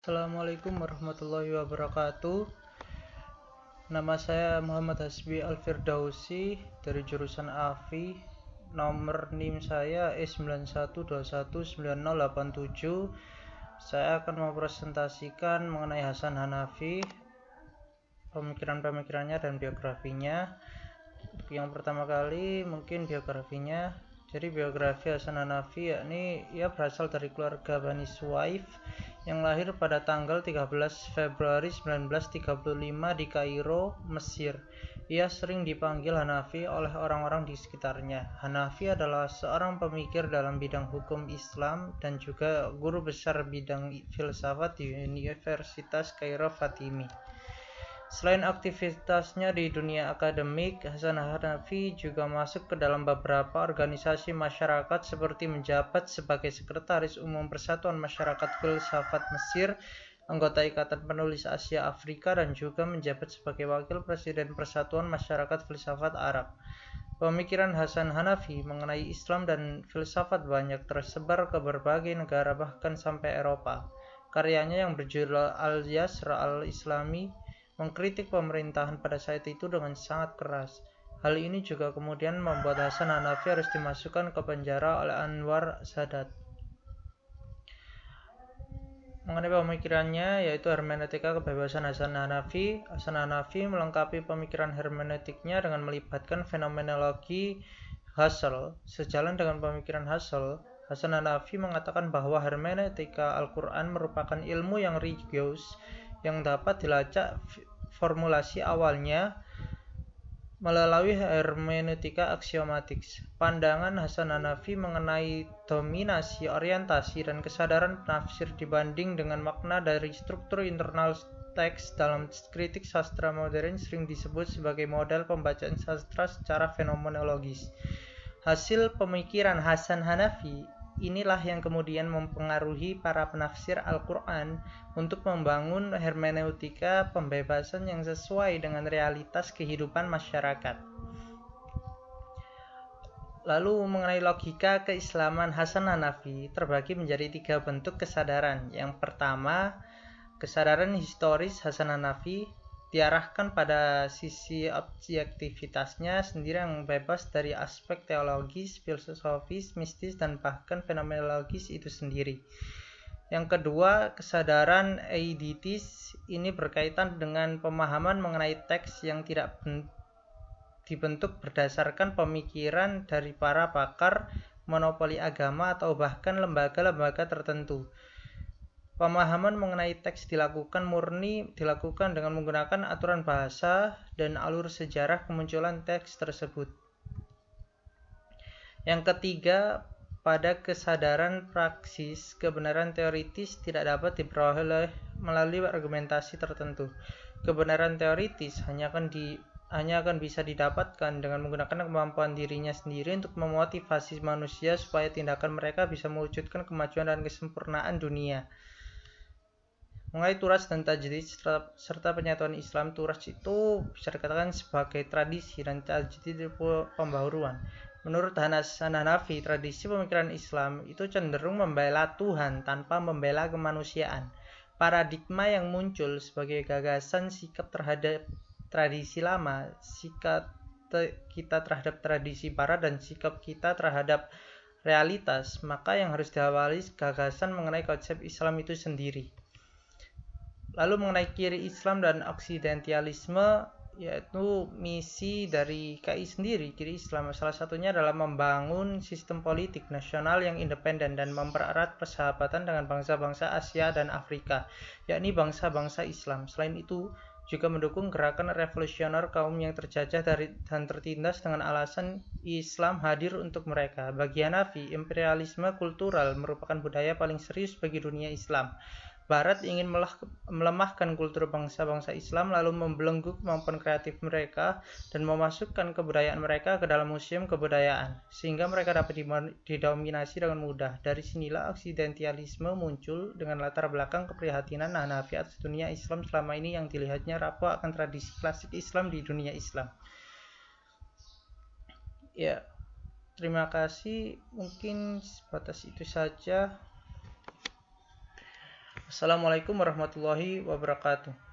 Assalamualaikum warahmatullahi wabarakatuh. Nama saya Muhammad Hasbi Al-Firdausi dari jurusan AFI. Nomor NIM saya E91219087. Saya akan mempresentasikan mengenai Hasan Hanafi, pemikiran-pemikirannya dan biografinya. Yang pertama kali mungkin biografinya. Jadi biografi Hasan Hanafi yakni ia berasal dari keluarga Bani Suwaif yang lahir pada tanggal 13 Februari 1935 di Kairo, Mesir. Ia sering dipanggil Hanafi oleh orang-orang di sekitarnya. Hanafi adalah seorang pemikir dalam bidang hukum Islam dan juga guru besar bidang filsafat di Universitas Kairo Fatimi. Selain aktivitasnya di dunia akademik, Hasan Hanafi juga masuk ke dalam beberapa organisasi masyarakat seperti menjabat sebagai Sekretaris Umum Persatuan Masyarakat Filsafat Mesir, anggota Ikatan Penulis Asia Afrika, dan juga menjabat sebagai Wakil Presiden Persatuan Masyarakat Filsafat Arab. Pemikiran Hasan Hanafi mengenai Islam dan filsafat banyak tersebar ke berbagai negara bahkan sampai Eropa. Karyanya yang berjudul Al-Yasr Al-Islami mengkritik pemerintahan pada saat itu dengan sangat keras. Hal ini juga kemudian membuat Hasan Hanafi harus dimasukkan ke penjara oleh Anwar Sadat. Mengenai pemikirannya, yaitu hermeneutika kebebasan Hasan Hanafi. Hasan Hanafi melengkapi pemikiran hermeneutiknya dengan melibatkan fenomenologi Husserl. Sejalan dengan pemikiran Husserl, Hasan Hanafi mengatakan bahwa hermeneutika Al-Quran merupakan ilmu yang rigoros yang dapat dilacak formulasi awalnya melalui hermeneutika aksiomatik. Pandangan Hasan Hanafi mengenai dominasi, orientasi, dan kesadaran penafsir dibanding dengan makna dari struktur internal teks dalam kritik sastra modern sering disebut sebagai model pembacaan sastra secara fenomenologis. Hasil pemikiran Hasan Hanafi inilah yang kemudian mempengaruhi para penafsir Al-Quran untuk membangun hermeneutika pembebasan yang sesuai dengan realitas kehidupan masyarakat. Lalu mengenai logika keislaman, Hasan Hanafi terbagi menjadi 3 bentuk kesadaran. Yang pertama, kesadaran historis Hasan Hanafi diarahkan pada sisi objektivitasnya sendiri yang bebas dari aspek teologis, filosofis, mistis, dan bahkan fenomenologis itu sendiri. Yang kedua, kesadaran eiditis ini berkaitan dengan pemahaman mengenai teks yang tidak dibentuk berdasarkan pemikiran dari para pakar, monopoli agama, atau bahkan lembaga-lembaga tertentu. Pemahaman mengenai teks dilakukan dengan menggunakan aturan bahasa dan alur sejarah kemunculan teks tersebut. Yang ketiga, pada kesadaran praksis, kebenaran teoritis tidak dapat diperoleh melalui argumentasi tertentu. Kebenaran teoritis hanya akan bisa didapatkan dengan menggunakan kemampuan dirinya sendiri untuk memotivasi manusia supaya tindakan mereka bisa mewujudkan kemajuan dan kesempurnaan dunia. Mengenai turas dan tajdid serta penyatuan Islam, turas itu bisa dikatakan sebagai tradisi dan tajdid pembaharuan. Menurut Hasan Hanafi, tradisi pemikiran Islam itu cenderung membela Tuhan tanpa membela kemanusiaan. Paradigma yang muncul sebagai gagasan sikap terhadap tradisi lama, sikap kita terhadap tradisi barat, dan sikap kita terhadap realitas, maka yang harus diawali gagasan mengenai konsep Islam itu sendiri. Lalu mengenai kiri Islam dan oksidentalisme, yaitu misi dari KI sendiri, kiri Islam salah satunya adalah membangun sistem politik nasional yang independen dan mempererat persahabatan dengan bangsa-bangsa Asia dan Afrika, yakni bangsa-bangsa Islam. Selain itu, juga mendukung gerakan revolusioner kaum yang terjajah dan tertindas dengan alasan Islam hadir untuk mereka. Bagi Hanafi, imperialisme kultural merupakan budaya paling serius bagi dunia Islam. Barat ingin melemahkan kultur bangsa-bangsa Islam lalu membelenggu kemampuan kreatif mereka dan memasukkan kebudayaan mereka ke dalam museum kebudayaan sehingga mereka dapat didominasi dengan mudah. Dari sinilah oksidentalisme muncul dengan latar belakang keprihatinan Hanafi atas dunia Islam selama ini yang dilihatnya rapuh akan tradisi klasik Islam di dunia Islam. Ya, terima kasih. Mungkin sebatas itu saja. Wassalamualaikum warahmatullahi wabarakatuh.